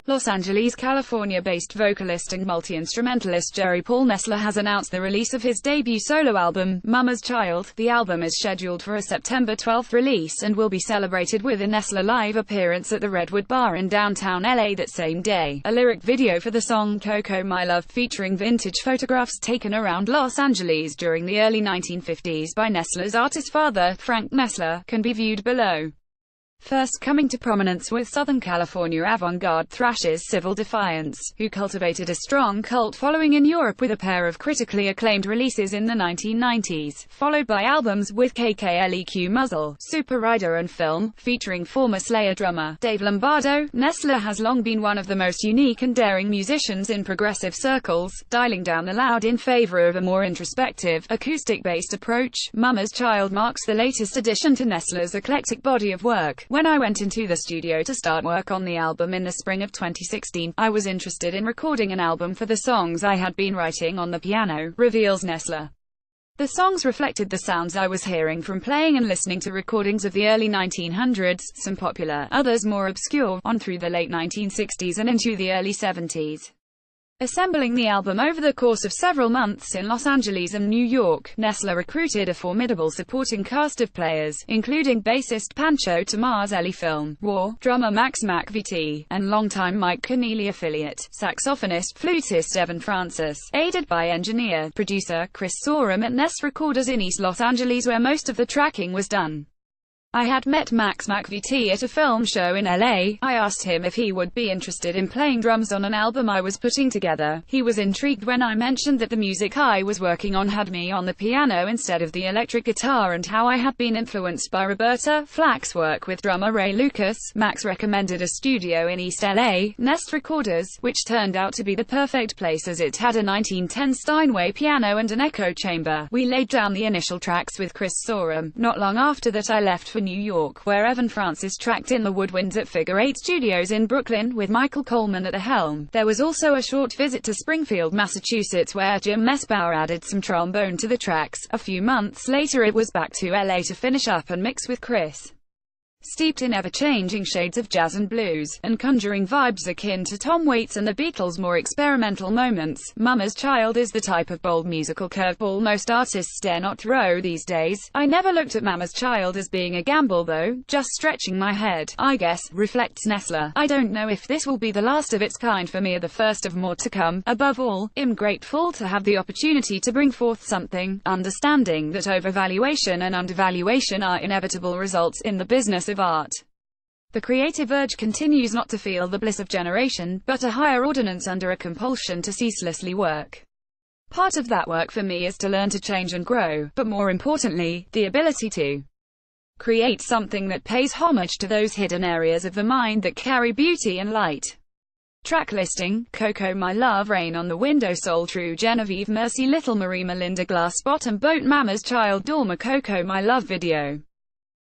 Los Angeles, California-based vocalist and multi-instrumentalist Jerry Paul Nestler has announced the release of his debut solo album, Mama's Child. The album is scheduled for a September 12 release and will be celebrated with a Nestler live appearance at the Redwood Bar in downtown LA that same day. A lyric video for the song Coco My Love, featuring vintage photographs taken around Los Angeles during the early 1950s by Nestler's artist father, Frank Nestler, can be viewed below. First coming to prominence with Southern California avant-garde thrashers Civil Defiance, who cultivated a strong cult following in Europe with a pair of critically acclaimed releases in the 1990s, followed by albums with KKLEQ Muzzle, Super Rider and PHILM, featuring former Slayer drummer Dave Lombardo. Nestler has long been one of the most unique and daring musicians in progressive circles, dialing down the loud in favor of a more introspective, acoustic-based approach. Mama's Child marks the latest addition to Nestler's eclectic body of work. When I went into the studio to start work on the album in the spring of 2016, I was interested in recording an album for the songs I had been writing on the piano, reveals Nestler. The songs reflected the sounds I was hearing from playing and listening to recordings of the early 1900s, some popular, others more obscure, on through the late 1960s and into the early 70s. Assembling the album over the course of several months in Los Angeles and New York, Nestler recruited a formidable supporting cast of players, including bassist Pancho Tomazelli, PHILM, War, drummer Max VT, and longtime Mike Keneally affiliate, saxophonist, flutist Evan Francis, aided by engineer, producer Chris Sorum at Nest Recorders in East Los Angeles, where most of the tracking was done. I had met Max VT at a film show in LA. I asked him if he would be interested in playing drums on an album I was putting together. He was intrigued when I mentioned that the music I was working on had me on the piano instead of the electric guitar, and how I had been influenced by Roberta Flack's work with drummer Ray Lucas. Max recommended a studio in East LA, Nest Recorders, which turned out to be the perfect place as it had a 1910 Steinway piano and an echo chamber. We laid down the initial tracks with Chris Sorum. Not long after that I left for New York, where Evan Francis tracked in the woodwinds at Figure 8 Studios in Brooklyn, with Michael Coleman at the helm. There was also a short visit to Springfield, Massachusetts, where Jim Messbauer added some trombone to the tracks. A few months later it was back to LA to finish up and mix with Chris. Steeped in ever-changing shades of jazz and blues, and conjuring vibes akin to Tom Waits and the Beatles' more experimental moments, Mama's Child is the type of bold musical curveball most artists dare not throw these days. I never looked at Mama's Child as being a gamble though, just stretching my head, I guess, reflects Nestler. I don't know if this will be the last of its kind for me or the first of more to come. Above all, I'm grateful to have the opportunity to bring forth something, understanding that overvaluation and undervaluation are inevitable results in the business of art. The creative urge continues not to feel the bliss of generation, but a higher ordinance under a compulsion to ceaselessly work. Part of that work for me is to learn to change and grow, but more importantly, the ability to create something that pays homage to those hidden areas of the mind that carry beauty and light. Track listing: Coco My Love, Rain on the Window, Soul, True, Genevieve, Mercy, Little Marie, Melinda, Glass Bottom Boat, Mama's Child, Dorma, Coco My Love video.